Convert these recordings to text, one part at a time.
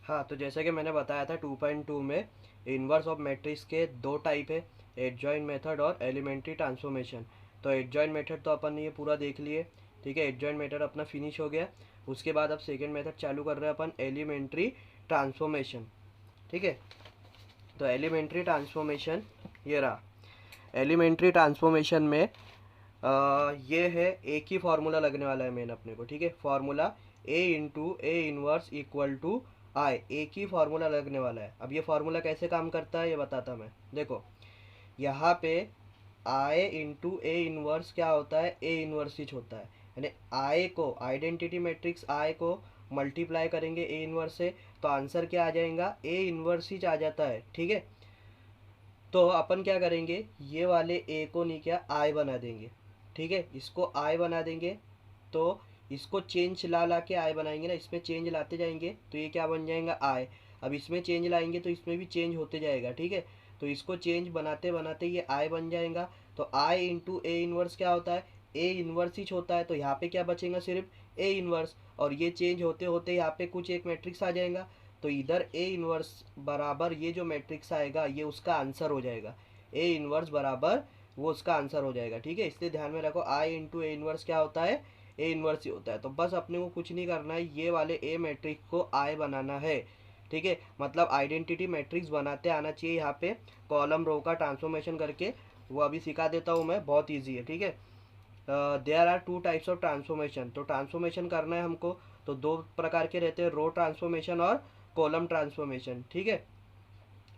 हाँ, तो जैसा कि मैंने बताया था 2.2 में इन्वर्स ऑफ मैट्रिक्स के दो टाइप है, एडजॉइंट मेथड और एलिमेंट्री ट्रांसफॉर्मेशन। तो एडजॉइंट मेथड तो अपन ने ये पूरा देख लिए, ठीक है, एडजॉइंट मेथड अपना फिनिश हो गया। उसके बाद अब सेकेंड मेथड चालू कर रहे हैं अपन, एलिमेंट्री ट्रांसफॉर्मेशन, ठीक है। तो एलिमेंट्री ट्रांसफॉर्मेशन ये रहा। एलिमेंट्री ट्रांसफॉर्मेशन में ये है, एक ही फार्मूला लगने वाला है मेन अपने को, ठीक है। Formula A into A inverse equal to I, एक ही फार्मूला लगने वाला है। अब ये फार्मूला कैसे काम करता है ये बताता मैं। देखो यहाँ पे आई इंटू ए इनवर्स क्या होता है, ए इनवर्स ही होता है। यानी आई को, आइडेंटिटी मैट्रिक्स आई को मल्टीप्लाई करेंगे ए इनवर्स से, तो आंसर क्या आ जाएगा, ए इनवर्स ही आ जाता है, ठीक है। तो अपन क्या करेंगे, ये वाले ए को नहीं क्या आई बना देंगे, ठीक है, इसको आई बना देंगे। तो इसको चेंज ला ला के आई बनाएंगे ना, इसमें चेंज लाते जाएंगे तो ये क्या बन जाएगा, आई। अब इसमें चेंज लाएंगे तो इसमें भी चेंज होते जाएगा, ठीक है। तो इसको चेंज बनाते बनाते ये आई बन जाएगा। तो आई इंटू ए इनवर्स क्या होता है, ए इनवर्स ही होता है। तो यहाँ पे क्या बचेगा, सिर्फ ए इनवर्स, और ये चेंज होते होते यहाँ पे कुछ एक मैट्रिक्स आ जाएगा। तो इधर ए इनवर्स बराबर ये जो मैट्रिक्स आएगा ये उसका आंसर हो जाएगा, ए इनवर्स बराबर वो उसका आंसर हो जाएगा, ठीक है। इसलिए ध्यान में रखो, आई इंटू ए इनवर्स क्या होता है, ए इनवर्स ही होता है। तो बस अपने को कुछ नहीं करना है, ये वाले ए मैट्रिक्स को आई बनाना है, ठीक है। मतलब आइडेंटिटी मैट्रिक्स बनाते आना चाहिए यहाँ पे, कॉलम रो का ट्रांसफॉर्मेशन करके। वो अभी सिखा देता हूँ मैं, बहुत ईजी है, ठीक है। There are two types of transformation. तो ट्रांसफॉर्मेशन करना है हमको तो दो प्रकार के रहते हैं, रो ट्रांसफॉर्मेशन और कॉलम ट्रांसफॉर्मेशन, ठीक है।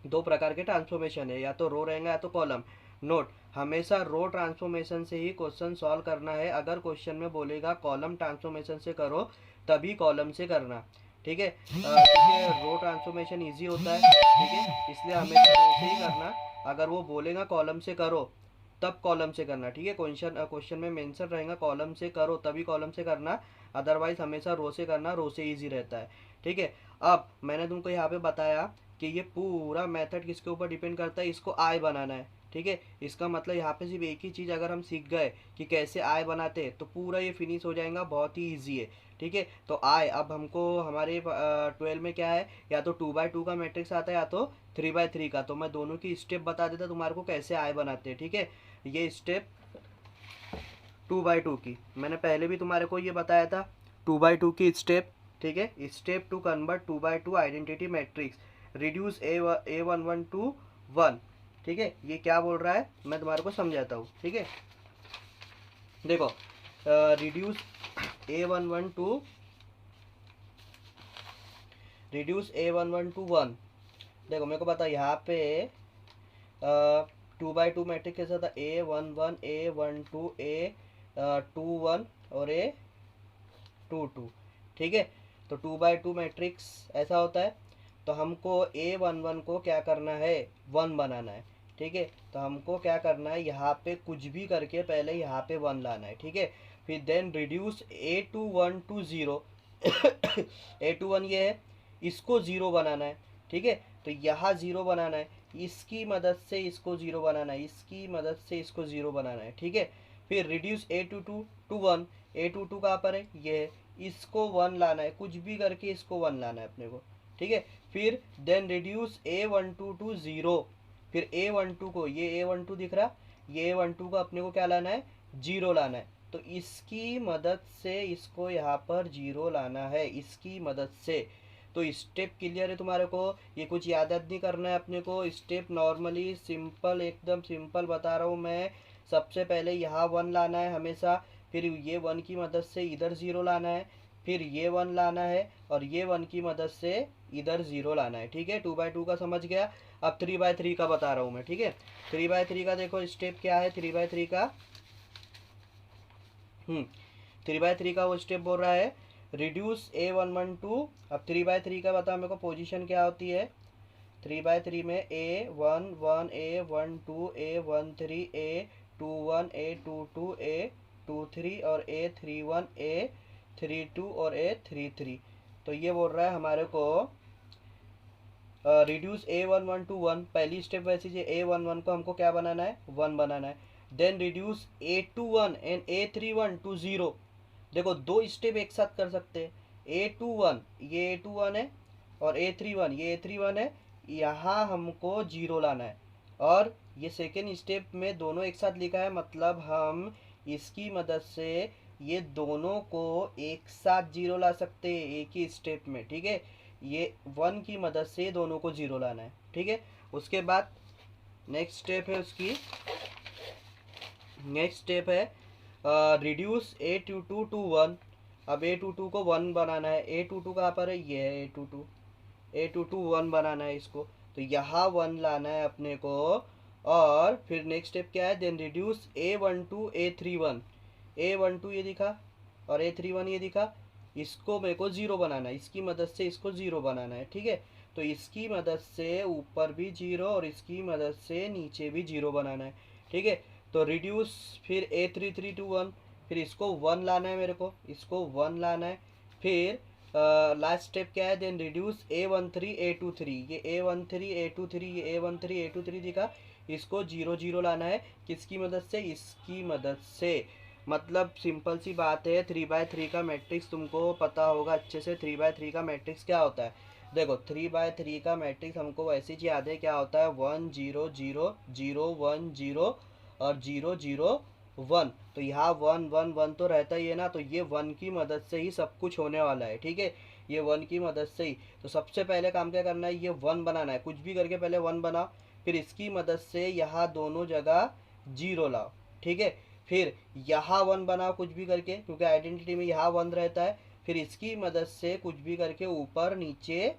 दो प्रकार के ट्रांसफॉर्मेशन है, या तो रो रहेगा या तो कॉलम। नोट, हमेशा रो ट्रांसफॉर्मेशन से ही क्वेश्चन सॉल्व करना है। अगर क्वेश्चन में बोलेगा कॉलम ट्रांसफॉर्मेशन से करो, तभी कॉलम से करना, ठीक है। क्योंकि रो ट्रांसफॉर्मेशन इजी होता है, ठीक है, इसलिए हमेशा रो से ही करना। अगर वो बोलेगा कॉलम से करो, तब कॉलम से करना, ठीक है। क्वेश्चन क्वेश्चन में मेंशन रहेगा कॉलम से करो, तभी कॉलम से करना। अदरवाइज हमेशा रो से करना, रो से इजी रहता है, ठीक है। अब मैंने तुमको यहाँ पे बताया कि ये पूरा मेथड किसके ऊपर डिपेंड करता है, इसको आई बनाना है, ठीक है। इसका मतलब यहाँ पे सिर्फ एक ही चीज़ अगर हम सीख गए कि कैसे आई बनाते हैं, तो पूरा ये फिनिश हो जाएगा, बहुत ही ईजी है, ठीक है। तो आई, अब हमको हमारे 12 में क्या है, या तो 2x2 का मैट्रिक्स आता है या तो 3x3 का। तो मैं दोनों की स्टेप बता देता तुम्हारे को कैसे आई बनाते हैं, ठीक है। ये स्टेप 2x2 की मैंने पहले भी तुम्हारे को ये बताया था, 2x2 की स्टेप, ठीक है। Step two convert 2x2 identity matrix, reduce A11 to 1, ठीक है। ये क्या बोल रहा है मैं तुम्हारे को समझाता हूँ, ठीक है। देखो, reduce A11 to, reduce A11 to 1। देखो मेरे को पता यहाँ पे 2x2 मैट्रिक्स कैसा था, A11 A12 A21 और A22, ठीक है। तो 2x2 मैट्रिक्स ऐसा होता है। तो हमको A11 को क्या करना है, 1 बनाना है, ठीक है। तो हमको क्या करना है, यहाँ पे कुछ भी करके पहले यहाँ पे 1 लाना है, ठीक है। फिर then reduce A21 to 0 A21 ये है, इसको 0 बनाना है, ठीक है। तो यहाँ 0 बनाना है, इसकी मदद से इसको 0 बनाना है, इसकी मदद से इसको 0 बनाना है, ठीक है। फिर रिड्यूस A22 टू 1, A22 कहाँ पर है, ये है, इसको 1 लाना है, कुछ भी करके इसको 1 लाना है अपने को, ठीक है। फिर देन रिड्यूस A12 टू 0, फिर A12 को, ये A12 दिख रहा, ये A12 को अपने को क्या लाना है, 0 लाना है। तो इसकी मदद से इसको यहाँ पर 0 लाना है, इसकी मदद से। तो स्टेप क्लियर है तुम्हारे को, ये कुछ याद नहीं करना है अपने को। स्टेप नॉर्मली सिंपल, एकदम सिंपल बता रहा हूँ मैं। सबसे पहले यहाँ 1 लाना है हमेशा, फिर ये 1 की मदद से इधर 0 लाना है, फिर ये 1 लाना है, और ये 1 की मदद से इधर 0 लाना है, ठीक है। 2x2 का समझ गया। अब 3x3 का बता रहा हूँ मैं, ठीक है। 3x3 का देखो स्टेप क्या है, 3x3 का 3x3 का वो स्टेप बोल रहा है, रिड्यूस A11 टू, अब 3x3 का बता मेरे को पोजीशन क्या होती है। 3x3 में A11 A12 A13 A21 A22 A23 और A31 A32 और A33। तो ये बोल रहा है हमारे को रिड्यूस A11 टू 1, पहली स्टेप वैसे ही, A11 को हमको क्या बनाना है, 1 बनाना है। Then reduce A21 and A31 to 0। देखो दो स्टेप एक साथ कर सकते हैं, A21, ये A21 है, और A31, ये A31 है, यहाँ हमको जीरो लाना है। और ये सेकेंड स्टेप में दोनों एक साथ लिखा है, मतलब हम इसकी मदद से ये दोनों को एक साथ जीरो ला सकते हैं एक ही स्टेप में, ठीक है। ये 1 की मदद से दोनों को जीरो लाना है, ठीक है। उसके बाद नेक्स्ट स्टेप है उसकी, नेक्स्ट स्टेप है रिड्यूस A22 टू 1। अब A22 को 1 बनाना है। A22 कहाँ पर है, ये है A22। A22 1 बनाना है इसको, तो यहाँ 1 लाना है अपने को। और फिर नेक्स्ट स्टेप क्या है, then reduce A12 A31। A12 ये दिखा और A31 ये दिखा, इसको मेरे को ज़ीरो बनाना है, इसकी मदद से इसको ज़ीरो बनाना है, ठीक है। तो इसकी मदद से ऊपर भी जीरो और इसकी मदद से नीचे भी जीरो बनाना है, ठीक है। तो रिड्यूस फिर A33 टू 1, फिर इसको 1 लाना है मेरे को, इसको 1 लाना है। फिर लास्ट स्टेप क्या है, देन रिड्यूस A13 A23। ये A13 A23, ये A13 A23 दिखा, इसको जीरो जीरो लाना है, किसकी मदद से, इसकी मदद से। मतलब सिंपल सी बात है, 3/3 का मैट्रिक्स तुमको पता होगा अच्छे से। 3/3 का मैट्रिक्स क्या होता है, देखो 3/3 का मैट्रिक्स हमको वैसे ही याद है, क्या होता है, 1 0 0 0 1 0 और 0 0 1। तो यहाँ 1 1 1 तो रहता ही है ना, तो ये 1 की मदद से ही सब कुछ होने वाला है, ठीक है। ये 1 की मदद से ही, तो सबसे पहले काम क्या करना है, ये 1 बनाना है, कुछ भी करके पहले 1 बनाओ। फिर इसकी मदद से यहाँ दोनों जगह जीरो लाओ, ठीक है। फिर यहाँ 1 बनाओ कुछ भी करके, क्योंकि आइडेंटिटी में यहाँ 1 रहता है। फिर इसकी मदद से कुछ भी करके ऊपर नीचे,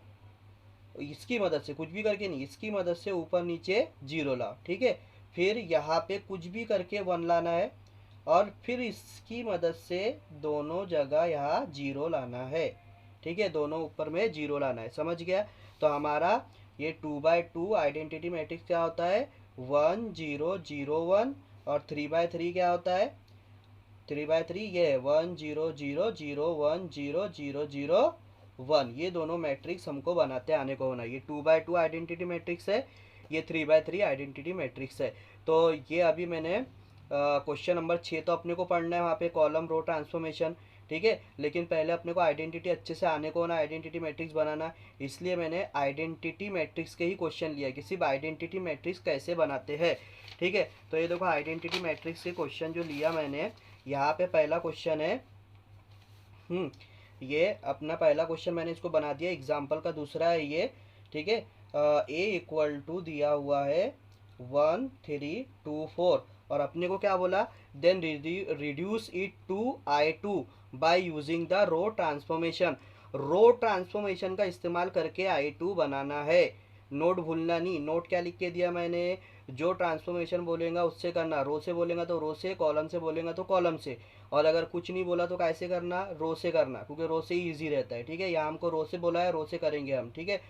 इसकी मदद से कुछ भी करके नहीं, इसकी मदद से ऊपर नीचे जीरो लाओ, ठीक है। फिर यहाँ पे कुछ भी करके 1 लाना है, और फिर इसकी मदद से दोनों जगह यहाँ जीरो लाना है, ठीक है। दोनों ऊपर में जीरो लाना है, समझ गया। तो हमारा ये 2/2 आइडेंटिटी मैट्रिक्स क्या होता है, 1 0 0 1। और 3/3 क्या होता है, 3/3 ये है 1 0 0 0 1 0 0 0 1। ये दोनों मैट्रिक्स हमको बनाते आने को होना। ये 2/2 आइडेंटिटी मैट्रिक्स है, ये 3/3 आइडेंटिटी मैट्रिक्स है। तो ये अभी मैंने क्वेश्चन नंबर 6 तो अपने को पढ़ना है, वहाँ पे कॉलम रो ट्रांसफॉर्मेशन, ठीक है। लेकिन पहले अपने को आइडेंटिटी अच्छे से आने को होना, आइडेंटिटी मैट्रिक्स बनाना। इसलिए मैंने आइडेंटिटी मैट्रिक्स के ही क्वेश्चन लिया कि सिर्फ आइडेंटिटी मैट्रिक्स कैसे बनाते हैं, ठीक है। तो ये देखो आइडेंटिटी मैट्रिक्स के क्वेश्चन जो लिया मैंने, यहाँ पे पहला क्वेश्चन है, ये अपना पहला क्वेश्चन मैंने इसको बना दिया, एग्जाम्पल का दूसरा है ये, ठीक है। ए इक्वल टू दिया हुआ है 1 3 2 4, और अपने को क्या बोला, then reduce it to I2 by using the row transformation. Row transformation का इस्तेमाल करके I2 बनाना है। नोट भूलना नहीं, नोट क्या लिख के दिया मैंने, जो ट्रांसफॉर्मेशन बोलेगा उससे करना, रो से बोलेगा तो रो से, कॉलम से बोलेगा तो कॉलम से, और अगर कुछ नहीं बोला तो कैसे करना, रो से करना, क्योंकि रो से ही ईजी रहता है, ठीक है। यहाँ हमको रो से बोला है, रो से करेंगे हम, ठीक है।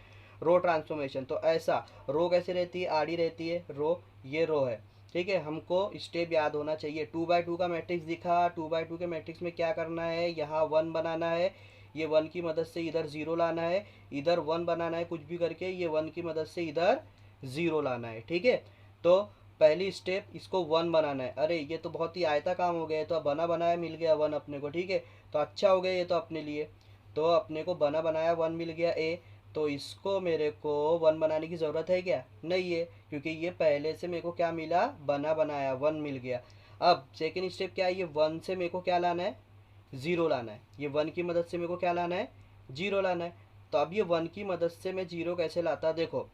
रो ट्रांसफॉर्मेशन तो ऐसा, रो कैसे रहती है, आड़ी रहती है रो, ये रो है, ठीक है। हमको स्टेप याद होना चाहिए। 2/2 का मैट्रिक्स दिखा, 2/2 के मैट्रिक्स में क्या करना है, यहाँ 1 बनाना है, ये 1 की मदद से इधर जीरो लाना है, इधर 1 बनाना है कुछ भी करके, ये 1 की मदद से इधर जीरो लाना है, ठीक है। तो पहली स्टेप, इसको 1 बनाना है। अरे ये तो बहुत ही आयता काम हो गया है, तो अब बना बनाया मिल गया 1 अपने को, ठीक है। तो अच्छा हो गया ये तो अपने लिए, तो अपने को बना बनाया 1 मिल गया ए। तो इसको मेरे को 1 बनाने की ज़रूरत है क्या, नहीं है, क्योंकि ये पहले से मेरे को क्या मिला, बना बनाया 1 मिल गया। अब सेकेंड स्टेप क्या है, ये 1 से मेरे को क्या लाना है, ज़ीरो लाना है। ये 1 की मदद से मेरे को क्या लाना है, जीरो लाना है। तो अब ये 1 की मदद से मैं जीरो कैसे लाता, देखो,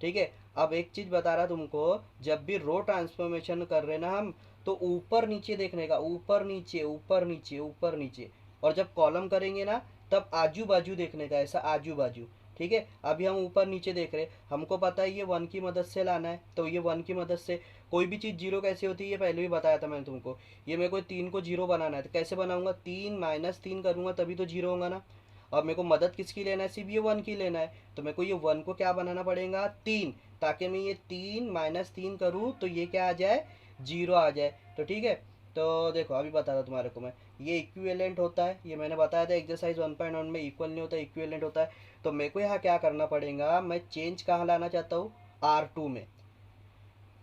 ठीक है। अब एक चीज़ बता रहा तुमको, जब भी रो ट्रांसफॉर्मेशन कर रहे ना हम, तो ऊपर नीचे देखने का, ऊपर नीचे ऊपर नीचे ऊपर नीचे। और जब कॉलम करेंगे ना, तब आजू बाजू देखने का, ऐसा आजू बाजू, ठीक है। अभी हम ऊपर नीचे देख रहे, हमको पता है ये 1 की मदद से लाना है, तो ये 1 की मदद से, कोई भी चीज़ जीरो कैसे होती है ये पहले भी बताया था मैंने तुमको। ये मेरे को 3 को जीरो बनाना है, तो कैसे बनाऊंगा, 3 - 3 करूँगा तभी तो जीरो होगा ना। अब मेरे को मदद किसकी लेना है, सिर्फ ये 1 की लेना है, तो मेरे को ये 1 को क्या बनाना पड़ेगा, 3, ताकि मैं ये 3 - 3 करूँ तो ये क्या आ जाए, जीरो आ जाए। तो ठीक है। तो देखो अभी बता रहा तुम्हारे को मैं, ये इक्विवेलेंट होता है, ये मैंने बताया था एक्सरसाइज 1.1 में, इक्वल नहीं होता, इक्विवेलेंट होता है। तो मेरे को यहाँ क्या करना पड़ेगा, मैं चेंज कहाँ लाना चाहता हूँ, R2 में,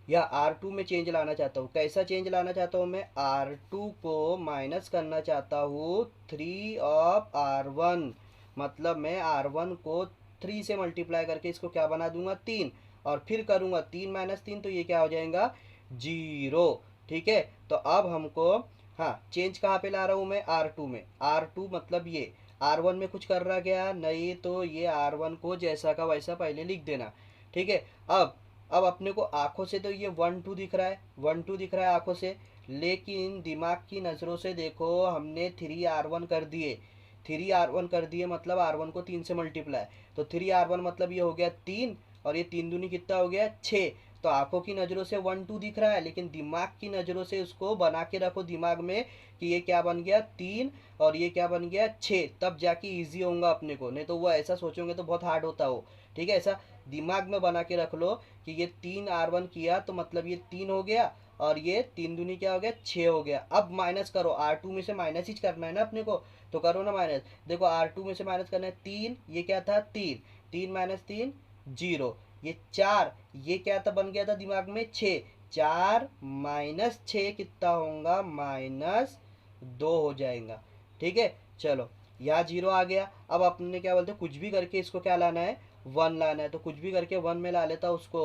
या R2 में चेंज लाना चाहता हूँ। कैसा चेंज लाना चाहता हूँ मैं, R2 को माइनस करना चाहता हूँ 3 ऑफ R1, मतलब मैं R1 को 3 से मल्टीप्लाई करके इसको क्या बना दूंगा 3, और फिर करूंगा 3 माइनस 3, तो ये क्या हो जाएगा 0। ठीक है, तो अब हमको हाँ चेंज कहाँ पे ला रहा हूँ मैं R2 में। R2 मतलब ये R1 में कुछ कर रहा क्या नहीं, तो ये R1 को जैसा का वैसा पहले लिख देना। ठीक है, अब अपने को आंखों से तो ये 1 2 दिख रहा है, 1 2 दिख रहा है आंखों से, लेकिन दिमाग की नज़रों से देखो हमने 3R1 कर दिए। 3R1 कर दिए मतलब R1 को 3 से मल्टीप्लाई, तो 3R1 मतलब ये हो गया 3, और ये 3 दूनी कितना हो गया 6। तो आंखों की नज़रों से 1 2 दिख रहा है, लेकिन दिमाग की नज़रों से उसको बना के रखो दिमाग में कि ये क्या बन गया 3 और ये क्या बन गया 6, तब जाके इजी होगा अपने को, नहीं तो वो ऐसा सोचोगे तो बहुत हार्ड होता हो। ठीक है, ऐसा दिमाग में बना के रख लो कि ये 3R1 किया तो मतलब ये 3 हो गया, और ये 3 दूनी क्या हो गया 6 हो गया। अब माइनस करो, R2 में से माइनस ही करना है ना अपने को, तो करो ना माइनस। देखो R2 में से माइनस करना है 3, ये क्या था 3, 3 माइनस 3 0, ये 4, ये क्या था बन गया था दिमाग में 6, 4 माइनस 6 कितना होगा -2 हो जाएगा। ठीक है, चलो यहाँ 0 आ गया। अब अपने क्या बोलते हैं कुछ भी करके इसको क्या लाना है 1 लाना है, तो कुछ भी करके 1 में ला लेता उसको।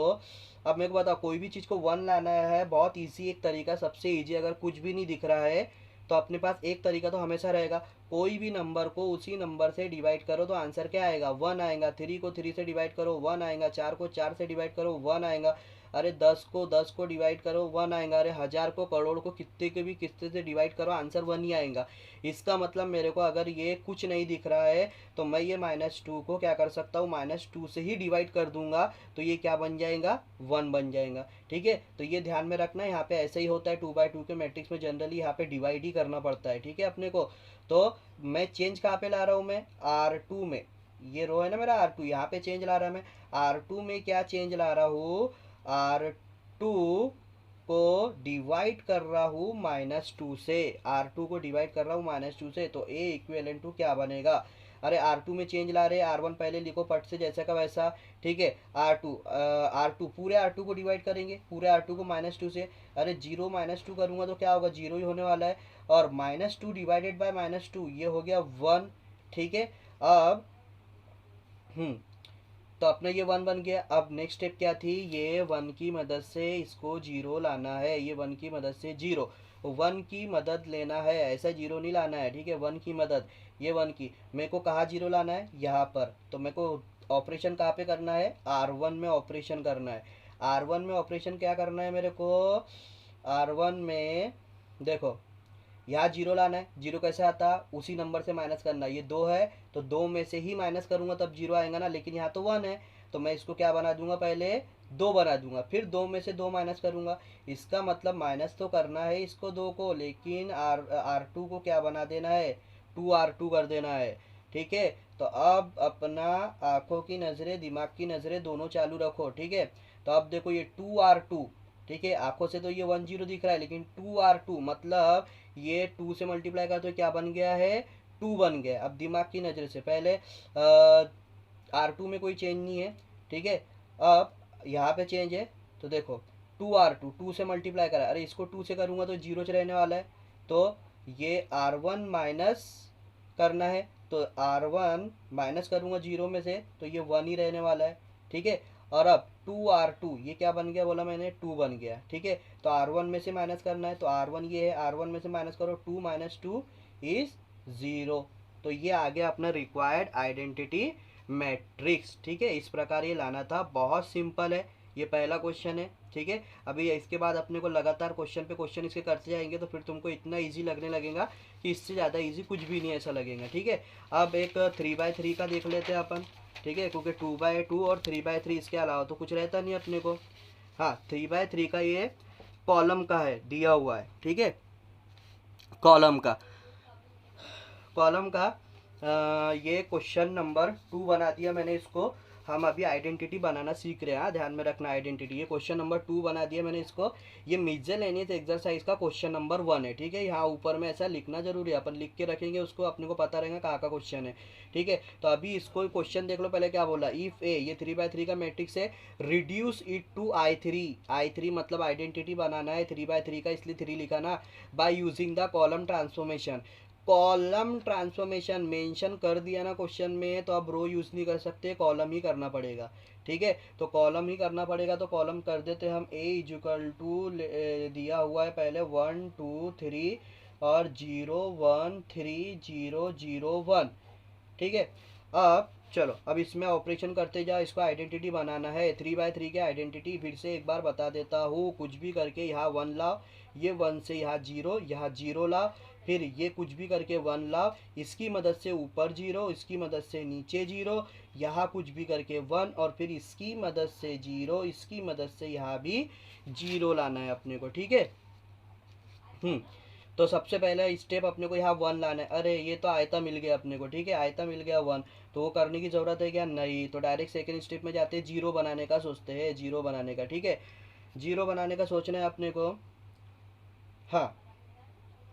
अब मेरे को बताओ कोई भी चीज़ को 1 लाना है, बहुत इजी एक तरीका, सबसे इजी। अगर कुछ भी नहीं दिख रहा है तो अपने पास एक तरीका तो हमेशा रहेगा, कोई भी नंबर को उसी नंबर से डिवाइड करो तो आंसर क्या आएगा 1 आएगा। 3 को 3 से डिवाइड करो 1 आएगा, 4 को 4 से डिवाइड करो 1 आएगा, अरे 10 को 10 को डिवाइड करो 1 आएगा, अरे 1000 को करोड़ को कितने के भी कितने से डिवाइड करो आंसर 1 ही आएगा। इसका मतलब मेरे को अगर ये कुछ नहीं दिख रहा है तो मैं ये -2 को क्या कर सकता हूँ -2 से ही डिवाइड कर दूंगा, तो ये क्या बन जाएगा 1 बन जाएगा। ठीक है, तो ये ध्यान में रखना, यहाँ पे ऐसे ही होता है 2 by 2 के मैट्रिक्स में जनरली यहाँ पे डिवाइड ही करना पड़ता है। ठीक है अपने को, तो मैं चेंज कहाँ पे ला रहा हूँ मैं R2 में, ये रो है ना मेरा R2, यहाँ पे चेंज ला रहा है मैं R2 में, क्या चेंज ला रहा हूँ R2 को डिवाइड कर रहा हूँ -2 से, R2 को डिवाइड कर रहा हूँ -2 से, तो A इक्विवेलेंट टू क्या बनेगा, अरे R2 में चेंज ला रहे हैं, R1 पहले लिखो पट से जैसा का वैसा। ठीक है, R2 पूरे R2 को डिवाइड करेंगे, पूरे R2 को -2 से, अरे 0 -2 करूँगा तो क्या होगा 0 ही होने वाला है, और -2 डिवाइडेड बाय -2 ये हो गया 1। ठीक है, अब तो अपना ये 1 बन गया। अब नेक्स्ट स्टेप क्या थी, ये 1 की मदद से इसको 0 लाना है, ये 1 की मदद से 0, 1 की मदद लेना है, ऐसा 0 नहीं लाना है। ठीक है, 1 की मदद, ये 1 की मेरे को कहाँ 0 लाना है यहाँ पर, तो मेरे को ऑपरेशन कहाँ पे करना है R1 में ऑपरेशन करना है। R1 में ऑपरेशन क्या करना है मेरे को, R1 में देखो यहाँ 0 लाना है, 0 कैसे आता उसी नंबर से माइनस करना, ये 2 है तो 2 में से ही माइनस करूंगा तब 0 आएगा ना, लेकिन यहाँ तो 1 है तो मैं इसको क्या बना दूंगा पहले 2 बना दूंगा, फिर 2 में से 2 माइनस करूंगा। इसका मतलब माइनस तो करना है इसको 2 को, लेकिन R2 को क्या बना देना है 2R2 कर देना है। ठीक है, तो अब अपना आंखों की नज़रें दिमाग की नज़रें दोनों चालू रखो। ठीक है, तो अब देखो ये 2R2, ठीक है आंखों से तो ये 1 0 दिख रहा है, लेकिन 2R2 मतलब ये 2 से मल्टीप्लाई का तो क्या बन गया है 2 बन गया। अब दिमाग की नज़र से पहले R2 में कोई चेंज नहीं है। ठीक है, अब यहाँ पे चेंज है, तो देखो 2R2 2 से मल्टीप्लाई करा, अरे इसको 2 से करूँगा तो 0 से रहने वाला है, तो ये R1 माइनस करना है, तो R1 माइनस करूँगा 0 में से तो ये 1 ही रहने वाला है। ठीक है, और अब 2R2 ये क्या बन गया बोला मैंने 2 बन गया। ठीक है, तो R1 में से माइनस करना है, तो R1 ये है, R1 में से माइनस करो 2 - 2 इज 0, तो ये आ गया अपना रिक्वायर्ड आइडेंटिटी मैट्रिक्स। ठीक है, इस प्रकार ये लाना था, बहुत सिंपल है, ये पहला क्वेश्चन है। ठीक है, अभी इसके बाद अपने को लगातार क्वेश्चन पे क्वेश्चन इसके करते जाएंगे तो फिर तुमको इतना इजी लगने लगेगा कि इससे ज़्यादा इजी कुछ भी नहीं ऐसा लगेगा। ठीक है, अब एक 3 by 3 का देख लेते हैं अपन। ठीक है, क्योंकि 2 by 2 और 3 by 3 इसके अलावा तो कुछ रहता नहीं अपने को। हाँ, 3 by 3 का ये कॉलम का है दिया हुआ है। ठीक है, कॉलम का ये क्वेश्चन नंबर 2 बना दिया मैंने इसको। हम अभी आइडेंटिटी बनाना सीख रहे हैं, हाँ ध्यान में रखना आइडेंटिटी। ये क्वेश्चन नंबर 2 बना दिया मैंने इसको। ये मिसलेनियस एक्सरसाइज का क्वेश्चन नंबर 1 है। ठीक है, यहाँ ऊपर में ऐसा लिखना जरूरी है, अपन लिख के रखेंगे उसको, अपने को पता रहेगा कहाँ का क्वेश्चन है। ठीक है, तो अभी इसको क्वेश्चन देख लो पहले क्या बोला, इफ ए, ये 3 by 3 का मैट्रिक्स है, रिड्यूस इट टू I3 मतलब आइडेंटिटी बनाना है 3 by 3 का, इसलिए 3 लिखा ना, bye using the column transformation. Column transformation mention कर दिया ना क्वेश्चन में, तो अब रो यूज़ नहीं कर सकते, कॉलम ही करना पड़ेगा। ठीक है, तो कॉलम ही करना पड़ेगा, तो कॉलम कर देते हम। ए इक्वल टू दिया हुआ है पहले 1 2 3 और 0 1 3 0 0 1। ठीक है, अब चलो अब इसमें ऑपरेशन करते जाओ, इसको आइडेंटिटी बनाना है। 3/3 के आइडेंटिटी फिर से एक बार बता देता हूँ, कुछ भी करके यहाँ 1 लाओ, ये 1 से यहाँ 0, यहाँ 0 लाओ, फिर ये कुछ भी करके 1 लाओ, इसकी मदद से ऊपर 0, इसकी मदद से नीचे 0, यहाँ कुछ भी करके 1, और फिर इसकी मदद से 0, इसकी मदद से यहाँ भी 0 लाना है अपने को। ठीक है, तो सबसे पहला स्टेप अपने को यहाँ 1 लाना है। अरे ये तो आयता मिल गया अपने को। ठीक है, आयता मिल गया 1, तो वो करने की ज़रूरत है क्या? नहीं। तो डायरेक्ट सेकंड स्टेप में जाते हैं, 0 बनाने का सोचते हैं, 0 बनाने का। ठीक है, 0 बनाने का सोचना है अपने को। हाँ,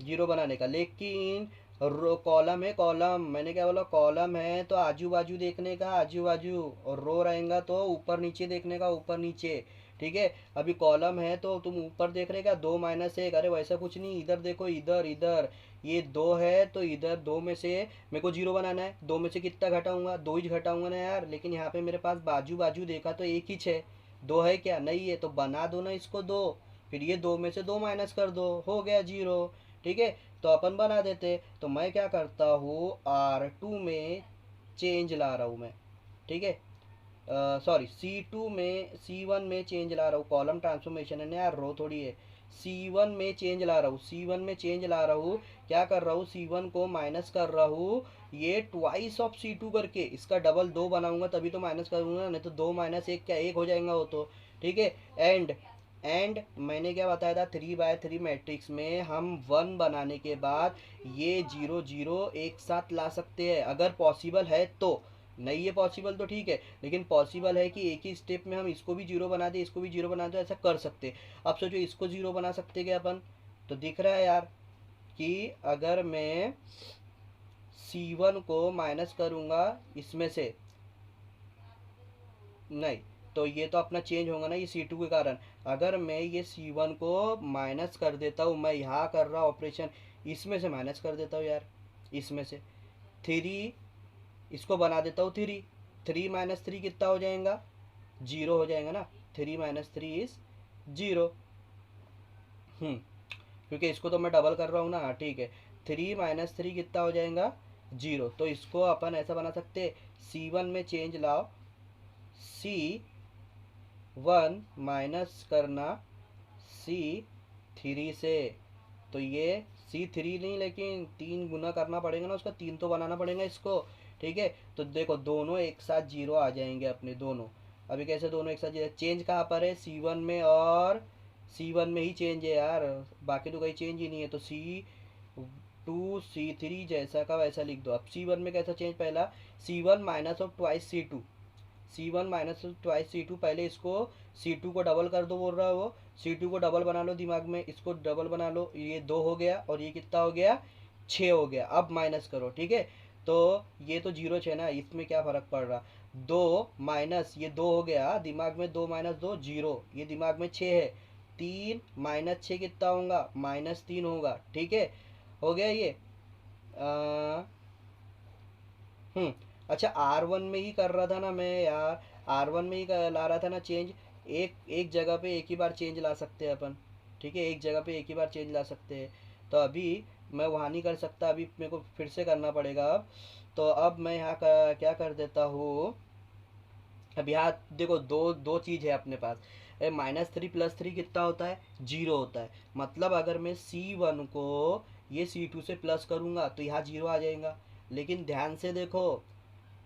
0 बनाने का, लेकिन रो कॉलम है, कॉलम मैंने क्या बोला, कॉलम है तो आजू बाजू देखने का, आजू बाजू, और रो रहेगा तो ऊपर नीचे देखने का, ऊपर नीचे। ठीक है, अभी कॉलम है तो तुम ऊपर देख रहे क्या, 2 - 1। अरे वैसा कुछ नहीं, इधर देखो, इधर इधर, ये 2 है तो इधर 2 में से मेरे को 0 बनाना है। 2 में से कितना घटाऊंगा? 2 ही घटाऊंगा ना यार। लेकिन यहाँ पे मेरे पास बाजू बाजू देखा तो एक ही है, 2 है क्या? नहीं है, तो बना दो ना इसको 2, फिर ये 2 में से 2 माइनस कर दो, हो गया 0। ठीक है, तो अपन बना देते। तो मैं क्या करता हूँ, R2 में चेंज ला रहा हूँ मैं। ठीक है, सॉरी, C2 में, C1 में चेंज ला रहा हूँ। कॉलम ट्रांसफॉर्मेशन है ना यार, रो थोड़ी है। C1 में चेंज ला रहा हूँ, C1 में चेंज ला रहा हूँ। क्या कर रहा हूँ, C1 को माइनस कर रहा हूँ, ये ट्वाइस ऑफ C2 करके, इसका डबल 2 बनाऊंगा तभी तो माइनस करूंगा, नहीं तो 2 - 1 क्या, 1 हो जाएगा वो तो। ठीक है, एंड मैंने क्या बताया था, 3/3 मैट्रिक्स में हम 1 बनाने के बाद ये 0 0 एक साथ ला सकते हैं, अगर पॉसिबल है तो। नहीं है पॉसिबल तो ठीक है, लेकिन पॉसिबल है कि एक ही स्टेप में हम इसको भी 0 बना दे, इसको भी 0 बना दे, ऐसा कर सकते। अब सोचो, इसको 0 बना सकते क्या अपन? तो दिख रहा है यार कि अगर मैं C1 को माइनस करूंगा इसमें से, नहीं, तो ये तो अपना चेंज होगा ना ये C2 के कारण। अगर मैं ये C1 को माइनस कर देता हूँ, मैं यहाँ कर रहा ऑपरेशन, इसमें से माइनस कर देता हूँ यार, इसमें से 3, इसको बना देता हूँ 3, 3 - 3 कितना हो जाएगा? 0 हो जाएगा ना। 3 - 3 इज 0। क्योंकि इसको तो मैं डबल कर रहा हूँ ना। ठीक है, 3 - 3 कितना हो जाएगा? 0। तो इसको अपन ऐसा बना सकते, C1 में चेंज लाओ, C1 माइनस करना C3 से, तो ये C3 नहीं, लेकिन 3 गुना करना पड़ेगा ना उसका, 3 तो बनाना पड़ेगा इसको। ठीक है, तो देखो दोनों एक साथ 0 आ जाएंगे अपने दोनों। अभी कैसे दोनों एक साथ चेंज कहाँ पर है? C1 में, और C1 में ही चेंज है यार, बाकी तो कहीं चेंज ही नहीं है। तो C2 C3 जैसा का वैसा लिख दो। अब C1 में कैसा चेंज? पहला C1 minus of twice C2, C1 minus twice C2, पहले इसको C2 को डबल कर दो, बोल रहा है वो। C2 को डबल बना लो दिमाग में, इसको डबल बना लो, ये 2 हो गया, और ये कितना हो गया? 6 हो गया। अब माइनस करो। ठीक है, तो ये तो 0 6 ना, इसमें क्या फ़र्क पड़ रहा? 2 माइनस ये 2 हो गया दिमाग में, 2 - 2 0, ये दिमाग में 6 है। 3 - 6 कितना होगा? -3 होगा। ठीक है, हो गया ये। हम्म अच्छा, R1 में ही कर रहा था ना मैं यार, R1 में ही ला रहा था ना चेंज। एक एक जगह पे एक ही बार चेंज ला सकते हैं अपन। ठीक है, एक जगह पे एक ही बार चेंज ला सकते हैं। तो अभी मैं वहाँ नहीं कर सकता, अभी मेरे को फिर से करना पड़ेगा अब। तो अब मैं यहाँ क्या कर देता हूँ, अब यहाँ देखो, दो दो चीज़ है अपने पास। -3 + 3 कितना होता है? 0 होता है। मतलब अगर मैं C1 को ये C2 से प्लस करूँगा तो यहाँ 0 आ जाएगा। लेकिन ध्यान से देखो,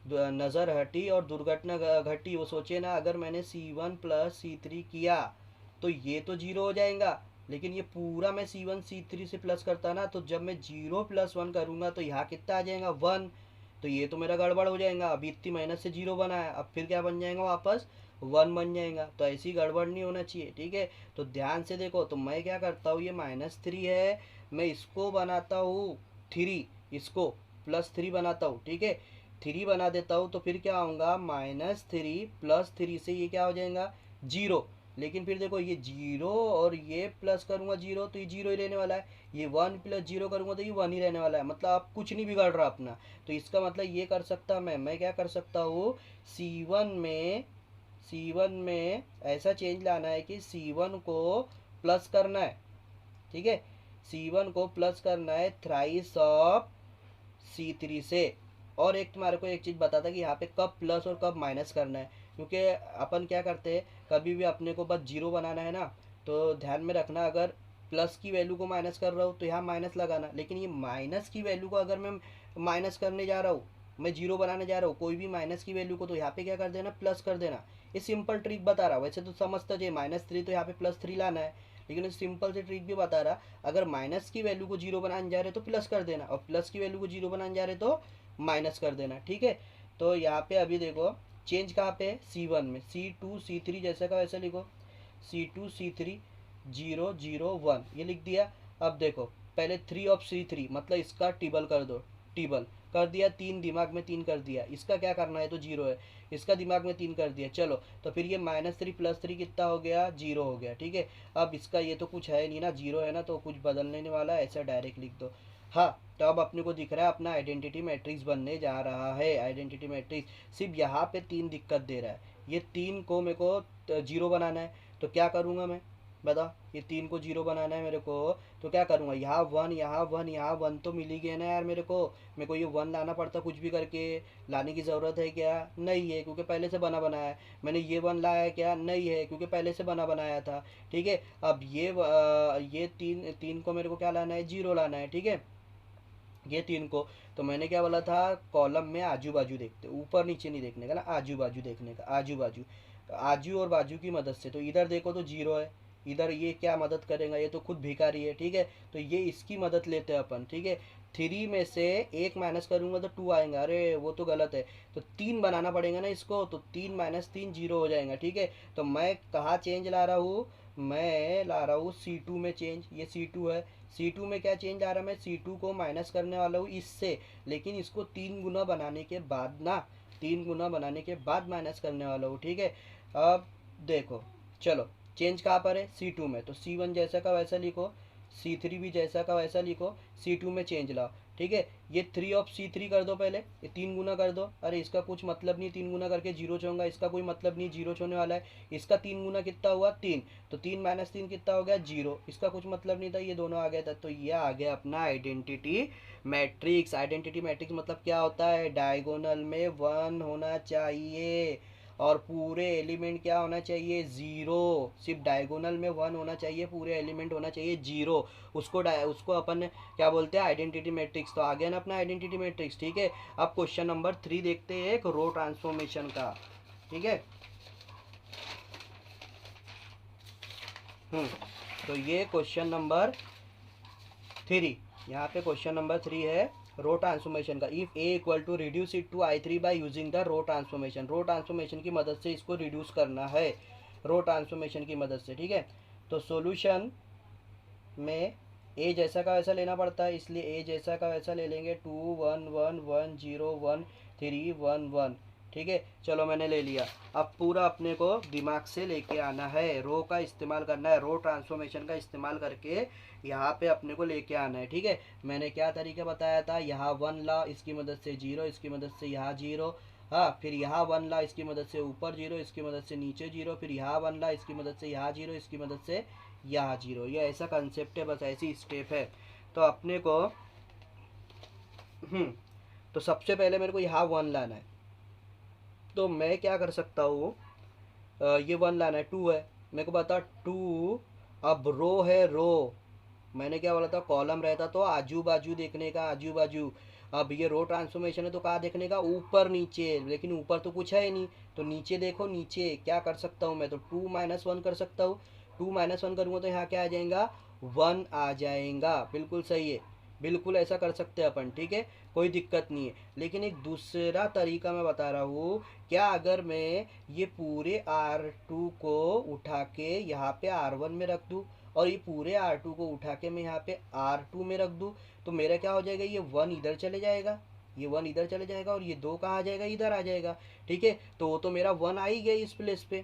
नज़र हटी और दुर्घटना घटी। वो सोचे ना, अगर मैंने C1 + C3 किया तो ये तो 0 हो जाएगा, लेकिन ये पूरा मैं C1 C3 से प्लस करता ना, तो जब मैं 0 + 1 करूँगा तो यहाँ कितना आ जाएगा? 1। तो ये तो मेरा गड़बड़ हो जाएगा। अभी इतनी मेहनत से 0 बना है, अब फिर क्या बन जाएगा? वापस 1 बन जाएगा। तो ऐसी गड़बड़ नहीं होना चाहिए। ठीक है, तो ध्यान से देखो, तो मैं क्या करता हूँ, ये -3 है, मैं इसको बनाता हूँ 3, इसको +3 बनाता हूँ। ठीक है, 3 बना देता हूँ, तो फिर क्या होगा? -3 + 3 से ये क्या हो जाएगा? 0। लेकिन फिर देखो ये जीरो और ये प्लस करूंगा जीरो तो ये जीरो ही रहने वाला है, ये वन प्लस जीरो करूंगा तो ये वन ही रहने वाला है, मतलब आप कुछ नहीं बिगाड़ रहा अपना। तो इसका मतलब ये कर सकता मैं क्या कर सकता हूँ, सी वन में ऐसा चेंज लाना है कि सी वन को प्लस करना है, ठीक है, सी वन को प्लस करना है थ्राइस ऑफ सी थ्री से। और एक तुम्हारे को एक चीज़ बता था कि यहाँ पे कब प्लस और कब माइनस करना है, क्योंकि अपन क्या करते हैं कभी भी अपने को बस जीरो बनाना है ना, तो ध्यान में रखना अगर प्लस की वैल्यू को माइनस कर रहा हूँ तो यहाँ माइनस लगाना, लेकिन ये माइनस की वैल्यू को अगर मैं माइनस करने जा रहा हूँ, मैं जीरो बनाने जा रहा हूँ कोई भी माइनस की वैल्यू को, तो यहाँ पे क्या कर देना प्लस कर देना। ये सिंपल ट्रिक बता रहा, वैसे तो समझता चाहिए -3 तो यहाँ पे +3 लाना है, लेकिन सिंपल से ट्रिक भी बता रहा, अगर माइनस की वैल्यू को जीरो बनाने जा रहे तो प्लस कर देना, और प्लस की वैल्यू को जीरो बनाने जा रहे तो माइनस कर देना, ठीक है। तो यहाँ पे अभी देखो चेंज कहाँ पे है, C1 में, C2 C3 जैसा का वैसा लिखो, C2 C3 0 0 1 ये लिख दिया। अब देखो पहले 3 ऑफ C3 मतलब इसका टेबल कर दो, टेबल कर दिया, तीन दिमाग में तीन कर दिया, इसका क्या करना है तो जीरो है, इसका दिमाग में तीन कर दिया, चलो तो फिर ये -3 +3 कितना हो गया, जीरो हो गया, ठीक है। अब इसका ये तो कुछ है नहीं ना, जीरो है ना, तो कुछ बदलने नहीं वाला, ऐसा डायरेक्ट लिख दो। हाँ, तो अब अपने को दिख रहा है अपना आइडेंटिटी मैट्रिक्स बनने जा रहा है। आइडेंटिटी मैट्रिक्स सिर्फ यहाँ पे तीन दिक्कत दे रहा है, ये तीन को मेरे को जीरो बनाना है, तो क्या करूँगा मैं बताओ, ये तीन को जीरो बनाना है मेरे को, तो क्या करूँगा, यहाँ वन यहाँ वन यहाँ वन तो मिल ही गया ना यार मेरे को ये वन लाना पड़ता, कुछ भी करके लाने की ज़रूरत है क्या, नहीं है, क्योंकि पहले से बना बनाया है। मैंने ये वन लाया है क्या, नहीं है, क्योंकि पहले से बना बनाया था, ठीक है। अब ये तीन तीन को मेरे को क्या लाना है, जीरो लाना है, ठीक है, ये तीन को। तो मैंने क्या बोला था, कॉलम में आजू बाजू देखते, ऊपर नीचे नहीं देखने का ना, आजू बाजू देखने का, आजू बाजू, तो आजू और बाजू की मदद से, तो इधर देखो तो जीरो है, इधर ये क्या मदद करेगा, ये तो खुद भिखारी है, ठीक है, तो ये इसकी मदद लेते हैं अपन, ठीक है। थ्री में से एक माइनस करूंगा तो टू आएगा, अरे वो तो गलत है, तो तीन बनाना पड़ेगा ना इसको, तो 3 - 3 जीरो हो जाएगा, ठीक है। तो मैं कहाँ चेंज ला रहा हूँ, मैं ला रहा हूँ C2 में चेंज, ये C2 है, C2 में क्या चेंज आ रहा है, मैं C2 को माइनस करने वाला हूँ इससे, लेकिन इसको 3 गुना बनाने के बाद ना, 3 गुना बनाने के बाद माइनस करने वाला हूँ, ठीक है। अब देखो, चलो चेंज कहाँ पर है, C2 में, तो C1 जैसा का वैसा लिखो, C3 भी जैसा का वैसा लिखो, C2 में चेंज लाओ, ठीक है। ये 3 ऑफ C3 कर दो पहले, ये 3 गुना कर दो, अरे इसका कुछ मतलब नहीं, 3 गुना करके जीरो छोड़ूंगा, इसका कोई मतलब नहीं, जीरो छोड़ने वाला है, इसका 3 गुना कितना हुआ, 3, तो 3 - 3 कितना हो गया, जीरो, इसका कुछ मतलब नहीं था, ये दोनों आ गया था, तो ये आ गया अपना आइडेंटिटी मैट्रिक्स। आइडेंटिटी मैट्रिक्स मतलब क्या होता है, डायगोनल में वन होना चाहिए और पूरे एलिमेंट क्या होना चाहिए, जीरो, सिर्फ डायगोनल में वन होना चाहिए, पूरे एलिमेंट होना चाहिए जीरो, उसको अपन क्या बोलते हैं, आइडेंटिटी मैट्रिक्स। तो आ गया ना अपना आइडेंटिटी मैट्रिक्स, ठीक है। अब क्वेश्चन नंबर 3 देखते हैं, एक रो ट्रांसफॉर्मेशन का, ठीक है। हम्म तो ये क्वेश्चन नंबर 3, यहाँ पे क्वेश्चन नंबर 3 है रो ट्रांसफॉर्मेशन का। If A equal to reduce it to I3 by using the row transformation, row transformation की मदद से इसको रिड्यूस करना है, रो ट्रांसफॉर्मेशन की मदद से, ठीक है। तो सॉल्यूशन में ए जैसा का वैसा लेना पड़ता है, इसलिए ए जैसा का वैसा ले लेंगे, 2 1 1 1 0 1 3 1 1, ठीक है। चलो मैंने ले लिया, अब पूरा अपने को दिमाग से लेके आना है, रो का इस्तेमाल करना है, रो ट्रांसफॉर्मेशन का इस्तेमाल करके यहाँ पे अपने को लेके आना है, ठीक है। मैंने क्या तरीका बताया था, यहाँ वन ला, इसकी मदद से जीरो, इसकी मदद से यहाँ जीरो, हाँ, फिर यहाँ वन ला, इसकी मदद से ऊपर जीरो, इसकी मदद से नीचे जीरो, फिर यहाँ वन ला, इसकी मदद से यहाँ जीरो, इसकी मदद से यहाँ जीरो, ये ऐसा कंसेप्ट है, बस ऐसी स्टेप है। तो अपने को तो सबसे पहले मेरे को यहाँ वन लाना है, तो मैं क्या कर सकता हूँ, ये वन लाना है, टू है, मेरे को बता टू, अब रो है, रो मैंने क्या बोला था, कॉलम रहता तो आजू बाजू देखने का, आजू बाजू, अब ये रो ट्रांसफॉर्मेशन है तो कहाँ देखने का, ऊपर नीचे, लेकिन ऊपर तो कुछ है ही नहीं, तो नीचे देखो, नीचे क्या कर सकता हूँ मैं, तो 2 - 1 कर सकता हूँ, 2 - 1 करूँगा तो यहाँ क्या आ जाएगा, वन आ जाएगा, बिल्कुल सही है, बिल्कुल ऐसा कर सकते हैं अपन, ठीक है, कोई दिक्कत नहीं है। लेकिन एक दूसरा तरीका मैं बता रहा हूँ, क्या अगर मैं ये पूरे R2 को उठा के यहाँ पे R1 में रख दूँ, और ये पूरे R2 को उठा के मैं यहाँ पे R2 में रख दूँ, तो मेरा क्या हो जाएगा, ये वन इधर चले जाएगा, ये वन इधर चले जाएगा, और ये दो कहाँ आ जाएगा, इधर आ जाएगा, ठीक है। तो वो तो मेरा वन आ ही गया इस प्लेस पे,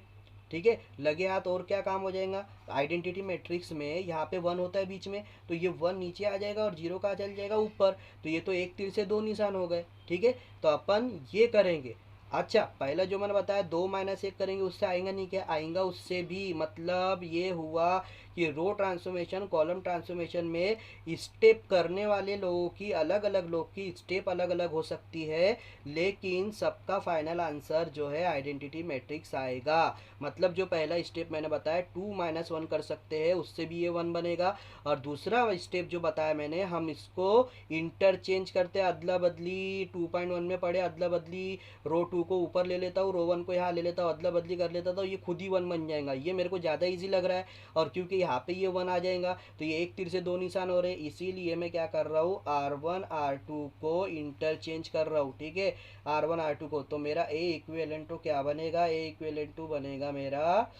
ठीक है, लगे हाथ और क्या काम हो जाएगा, आइडेंटिटी मैट्रिक्स में यहाँ पे 1 होता है बीच में, तो ये 1 नीचे आ जाएगा और 0 कहाँ चल जाएगा, ऊपर। तो ये तो एक तीर से दो निशान हो गए। ठीक है, तो अपन ये करेंगे। अच्छा, पहला जो मैंने बताया 2 - 1 करेंगे, उससे आएगा नहीं, क्या आएगा, उससे भी। मतलब ये हुआ कि रो ट्रांसफॉर्मेशन कॉलम ट्रांसफॉर्मेशन में स्टेप करने वाले लोगों की अलग अलग, लोग की स्टेप अलग अलग हो सकती है, लेकिन सबका फाइनल आंसर जो है आइडेंटिटी मैट्रिक्स आएगा। मतलब जो पहला स्टेप मैंने बताया 2 - 1 कर सकते हैं, उससे भी ये 1 बनेगा। और दूसरा स्टेप जो बताया मैंने, हम इसको इंटरचेंज करते हैं, अदला बदली। 2.1 में पढ़े अदला बदली, रो 2 को ऊपर ले लेता हूँ, रो 1 को यहाँ ले लेता हूँ, अदला बदली कर लेता था, ये खुद ही 1 बन जाएगा। ये मेरे को ज़्यादा ईजी लग रहा है, और क्योंकि यहाँ पे ये 1 आ जाएगा तो ये एक तीर से दो निशान हो रहे हैं, इसीलिए मैं क्या कर रहा हूँ, R1 R2 को इंटरचेंज कर रहा हूँ। ठीक है, R1 R2 को, तो मेरा ए इक्विवेलेंट तो क्या बनेगा, ए इक्विवेलेंट टू बनेगा मेरा,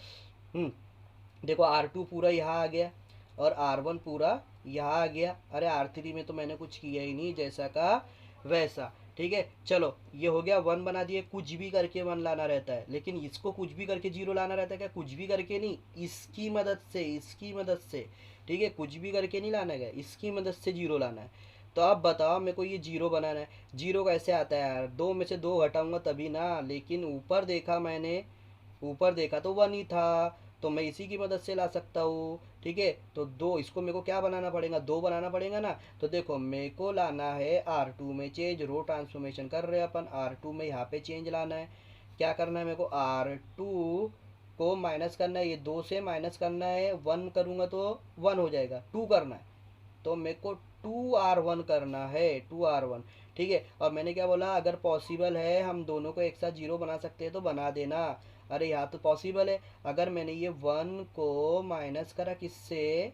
देखो R2 पूरा यहाँ आ गया और R1 पूरा यहाँ आ गया। अरे R3 में तो मैंने कुछ किया ही नहीं, जैसा का वैसा। ठीक है, चलो ये हो गया, 1 बना दिए। कुछ भी करके 1 लाना रहता है, लेकिन इसको कुछ भी करके 0 लाना रहता है क्या, कुछ भी करके नहीं, इसकी मदद से, इसकी मदद से। ठीक है, कुछ भी करके नहीं लाना गया, इसकी मदद से 0 लाना है। तो अब बताओ मेरे को ये 0 बनाना है। 0 कैसे आता है यार, 2 में से 2 घटाऊंगा तभी ना, लेकिन ऊपर देखा मैंने, ऊपर देखा तो 1 ही था, तो मैं इसी की मदद से ला सकता हूँ। ठीक है, तो 2, इसको मेरे को क्या बनाना पड़ेगा, 2 बनाना पड़ेगा ना। तो देखो मेरे को लाना है R2 में चेंज, रो ट्रांसफॉर्मेशन कर रहे हैं अपन, R2 में यहाँ पे चेंज लाना है। क्या करना है मेरे को, R2 को माइनस करना है, ये 2 से माइनस करना है, 1 करूँगा तो 1 हो जाएगा, 2 करना है, तो मेरे को 2R1 करना है, 2R1। ठीक है, और मैंने क्या बोला, अगर पॉसिबल है हम दोनों को एक साथ 0 बना सकते हैं तो बना देना। अरे यहाँ तो पॉसिबल है, अगर मैंने ये 1 को माइनस करा किससे,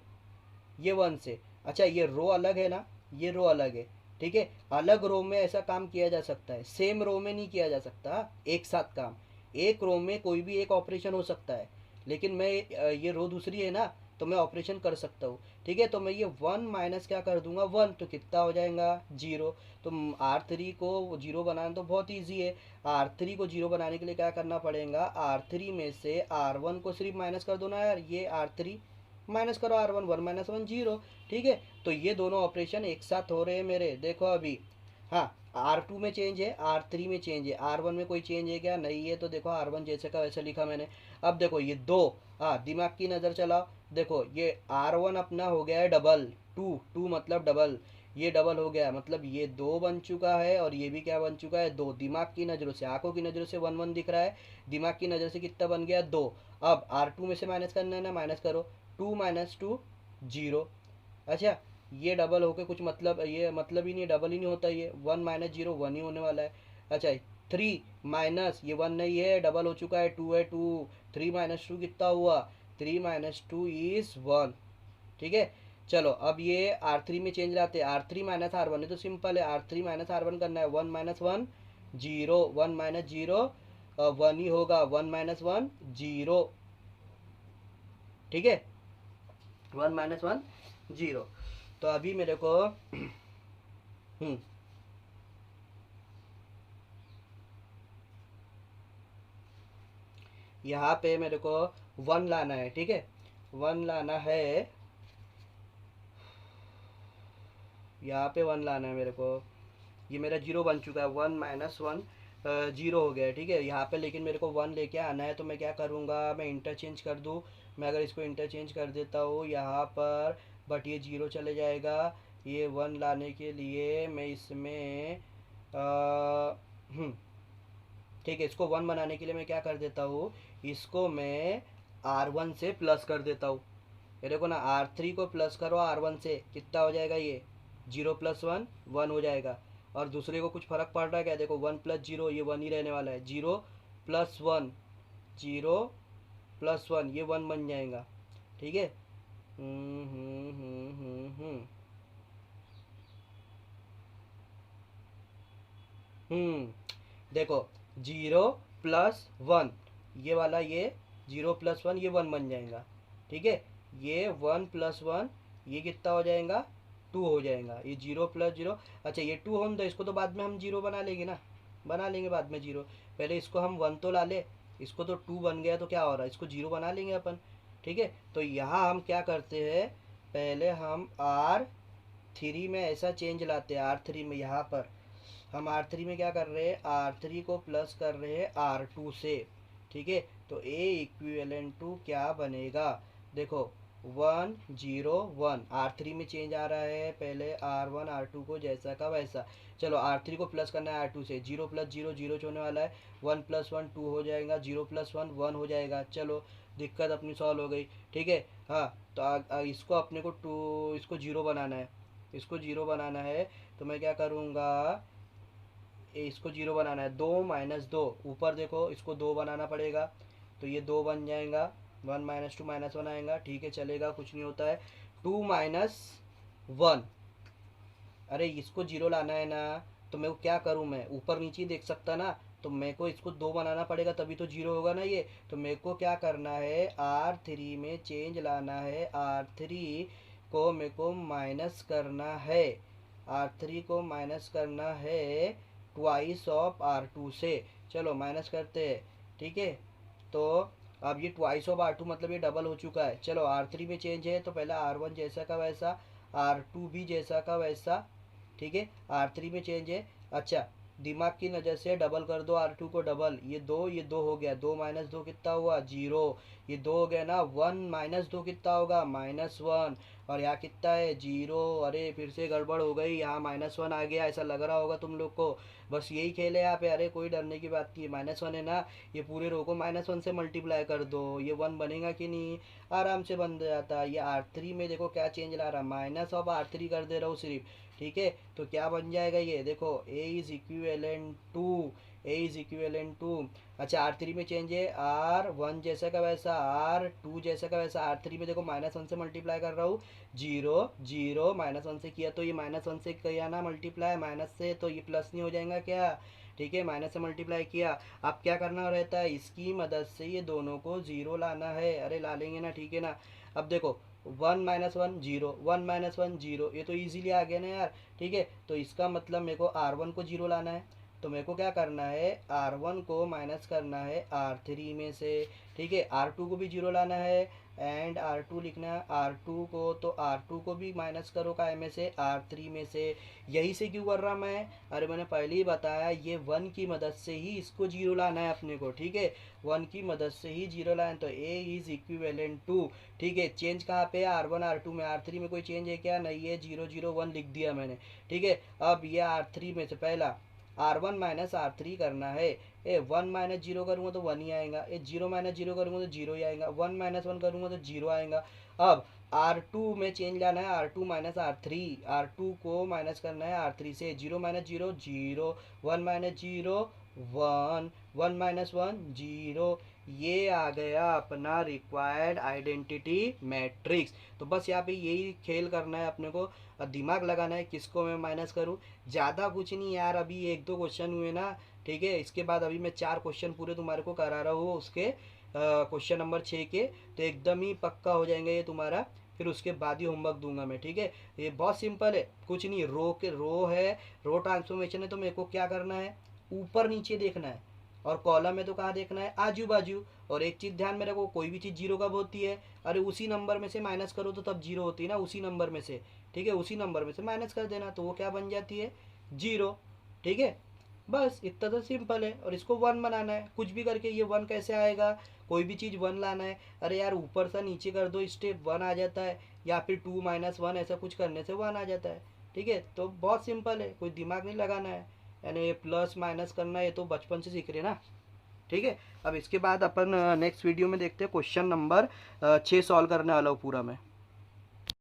ये 1 से। अच्छा, ये रो अलग है ना, ये रो अलग है। ठीक है, अलग रो में ऐसा काम किया जा सकता है, सेम रो में नहीं किया जा सकता एक साथ काम। एक रो में कोई भी एक ऑपरेशन हो सकता है, लेकिन मैं ये रो दूसरी है ना, तो मैं ऑपरेशन कर सकता हूँ। ठीक है, तो मैं ये 1 माइनस क्या कर दूंगा, 1, तो कितना हो जाएगा, 0। तो R3 को 0 बनाना तो बहुत ईजी है। R3 को 0 बनाने के लिए क्या करना पड़ेगा, R3 में से R1 को सिर्फ माइनस कर दो ना यार, ये R3 माइनस करो R1, 1 - 1 0। ठीक है, तो ये दोनों ऑपरेशन एक साथ हो रहे हैं मेरे, देखो अभी। हाँ, R2 में चेंज है, R3 में चेंज है, R1 में कोई चेंज है क्या, नहीं है, तो देखो R1 जैसे का वैसे लिखा मैंने। अब देखो ये 2, हाँ दिमाग की नज़र चलाओ, देखो ये R1 अपना हो गया है डबल, 2 2 मतलब डबल, ये डबल हो गया, मतलब ये 2 बन चुका है, और ये भी क्या बन चुका है, 2। दिमाग की नज़रों से, आंखों की नज़रों से 1 1 दिख रहा है, दिमाग की नज़र से कितना बन गया, 2। अब R2 में से माइनस करना है ना, माइनस करो, 2 - 2 0। अच्छा, ये डबल होके कुछ मतलब, ये मतलब ही नहीं, डबल ही नहीं होता, ये 1 - 0 1 ही होने वाला है। अच्छा, 3 माइनस, ये 1 नहीं है, डबल हो चुका है, 2 है, 2, 3 - 2 कितना हुआ, 3 - 2 इज 1। ठीक है, चलो अब ये R3 में चेंज लाते हैं, R3 - R1 है तो सिंपल है, R3 - R1 करना है, 1 - 1 0, 1 - 0 1 ही होगा, 1 - 1 0। ठीक है, 1 - 1 0। तो अभी मेरे को यहाँ पे मेरे को 1 लाना है। ठीक है, 1 लाना है, यहाँ पे 1 लाना है मेरे को। ये मेरा 0 बन चुका है, 1 - 1 0 हो गया है। ठीक है, यहाँ पे लेकिन मेरे को 1 लेके आना है, तो मैं क्या करूँगा, मैं इंटरचेंज कर दूँ। मैं अगर इसको इंटरचेंज कर देता हूँ यहाँ पर, बट ये 0 चले जाएगा, ये 1 लाने के लिए मैं इसमें ठीक है, इसको 1 बनाने के लिए मैं क्या कर देता हूँ, इसको मैं R1 से प्लस कर देता हूँ। ये देखो ना, R3 को प्लस करो R1 से, कितना हो जाएगा, ये 0 + 1 1 हो जाएगा। और दूसरे को कुछ फर्क पड़ रहा है क्या, देखो 1 + 0, ये 1 ही रहने वाला है, 0 + 1, 0 + 1, ये 1 बन जाएगा। ठीक है, देखो 0 + 1, ये वाला, ये 0 + 1, ये 1 बन जाएगा। ठीक है, ये 1 + 1, ये कितना हो जाएगा, 2 हो जाएगा, ये 0 + 0। अच्छा, ये 2 होने दो, इसको तो बाद में हम 0 बना लेंगे ना, बना लेंगे बाद में 0, पहले इसको हम 1 तो ला ले। इसको तो 2 बन गया, तो क्या हो रहा है, इसको 0 बना लेंगे अपन। ठीक है, तो यहाँ हम क्या करते हैं, पहले हम R3 में ऐसा चेंज लाते हैं। R3 में यहाँ पर हम R3 में क्या कर रहे हैं, R3 को प्लस कर रहे हैं R2 से। ठीक है, तो A इक्विवेलेंट टू क्या बनेगा, देखो 1 0 1, R3 में चेंज आ रहा है, पहले R1 R2 को जैसा का वैसा। चलो R3 को प्लस करना है R2 से, 0 प्लस 0 0 होने वाला है, 1 प्लस 1 2 हो जाएगा, 0 प्लस 1 1 हो जाएगा। चलो दिक्कत अपनी सॉल्व हो गई। ठीक है, हाँ, तो इसको अपने को इसको 0 बनाना है, इसको 0 बनाना है। तो मैं क्या करूँगा, इसको 0 बनाना है, 2 माइनस 2, ऊपर देखो इसको 2 बनाना पड़ेगा, तो ये 2 बन जाएगा, 1 माइनस 2 माइनस 1 आएगा। ठीक है, चलेगा, कुछ नहीं होता है। 2 माइनस 1, अरे इसको 0 लाना है ना, तो मैं क्या करूँ, मैं ऊपर नीचे देख सकता ना, तो मेरे को इसको 2 बनाना पड़ेगा, तभी तो 0 होगा ना ये। तो मेरे को क्या करना है, R3 में चेंज लाना है, R3 को मेरे को माइनस करना है, R3 को माइनस करना है ट्वाइस ऑफ R2 से। चलो माइनस करते हैं। ठीक है, तो अब ये ट्वाइस ऑफ R2 मतलब ये डबल हो चुका है। चलो R3 में चेंज है, तो पहले R1 जैसा का वैसा, R2 भी जैसा का वैसा। ठीक है, R3 में चेंज है। अच्छा, दिमाग की नज़र से डबल कर दो R2 को, डबल, ये दो हो गया, 2 माइनस 2 कितना हुआ, 0। ये 2 हो गया ना, 1 माइनस 2 कितना होगा, -1। और यहाँ कितना है, 0। अरे फिर से गड़बड़ हो गई, यहाँ -1 आ गया, ऐसा लग रहा होगा तुम लोग को। बस यही खेल है यहाँ पे। अरे कोई डरने की बात नहीं है, -1 है ना, ये पूरे रो को -1 से मल्टीप्लाई कर दो, ये 1 बनेगा कि नहीं, आराम से बन जाता है। ये R3 में देखो क्या चेंज ला रहा, माइनस ऑफ R3 कर दे रहा हूँ सिर्फ। ठीक है, तो क्या बन जाएगा, ये देखो ए इज इक्विवेलेंट टू, अच्छा R3 में चेंज है, R1 जैसा का वैसा, R2 जैसा का वैसा। R3 में देखो -1 से मल्टीप्लाई कर रहा हूँ, 0 0, -1 से किया तो ये -1 से किया ना मल्टीप्लाई, माइनस से, तो ये प्लस नहीं हो जाएगा क्या। ठीक है, माइनस से मल्टीप्लाई किया। अब क्या करना रहता है, इसकी मदद से ये दोनों को 0 लाना है। अरे ला लेंगे ना, ठीक है ना। अब देखो 1 माइनस 1 0, 1 माइनस 1 0, ये तो इजीली आ गया ना यार। ठीक है, तो इसका मतलब मेरे को R1 को 0 लाना है, तो मेरे को क्या करना है, R1 को माइनस करना है R3 में से। ठीक है, R2 को भी 0 लाना है, एंड R2 लिखना है, R2 को, तो R2 को भी माइनस करो काय में से, R3 में से। यही से क्यों कर रहा मैं, अरे मैंने पहले ही बताया, ये 1 की मदद से ही इसको 0 लाना है अपने को। ठीक है, 1 की मदद से ही 0 लाना, तो A इज इक्विवेलेंट टू। ठीक है, चेंज कहाँ पे, R1 R2 में, R3 में कोई चेंज है क्या, नहीं है, 0 0 1 लिख दिया मैंने। ठीक है, अब ये R3 में से पहला R1 माइनस R3 करना है। 1 माइनस 0 करूँगा तो 1 ही आएगा, 0 माइनस 0 करूँगा तो 0 ही आएगा, 1 माइनस 1 करूँगा तो 0 आएगा। अब R2 में चेंज लाना है, R2 माइनस R3, R2 को माइनस करना है R3 से, 0 माइनस 0 0, 1 माइनस 0 1, 1 माइनस 1 0। ये आ गया अपना रिक्वायर्ड आइडेंटिटी मैट्रिक्स। तो बस यहाँ पे यही खेल करना है अपने को, दिमाग लगाना है किसको मैं माइनस करूँ, ज़्यादा कुछ नहीं यार। अभी 1-2 क्वेश्चन हुए ना, ठीक है, इसके बाद अभी मैं 4 क्वेश्चन पूरे तुम्हारे को करा रहा हूँ उसके, क्वेश्चन नंबर 6 के, तो एकदम ही पक्का हो जाएंगे ये तुम्हारा। फिर उसके बाद ही होमवर्क दूंगा मैं। ठीक है, ये बहुत सिंपल है, कुछ नहीं, रो है, रो ट्रांसफॉर्मेशन है, तो मेरे को क्या करना है, ऊपर नीचे देखना है, और कॉलम में तो कहाँ देखना है, आजू बाजू। और एक चीज़ ध्यान में रखो, कोई भी चीज़ 0 कब होती है, अरे उसी नंबर में से माइनस करो तो तब 0 होती है ना, उसी नंबर में से। ठीक है, उसी नंबर में से माइनस कर देना, तो वो क्या बन जाती है, 0। ठीक है, बस इतना तो सिंपल है। और इसको 1 बनाना है, कुछ भी करके। ये 1 कैसे आएगा, कोई भी चीज़ 1 लाना है, अरे यार ऊपर से नीचे कर दो, स्टेप 1 आ जाता है, या फिर 2 माइनस 1 ऐसा कुछ करने से 1 आ जाता है। ठीक है, तो बहुत सिंपल है, कोई दिमाग नहीं लगाना है। यानी ये प्लस माइनस करना, ये तो बचपन से सीख रहे ना। ठीक है, अब इसके बाद अपन नेक्स्ट वीडियो में देखते हैं, क्वेश्चन नंबर 6 सॉल्व करने वाला हूँ पूरा मैं।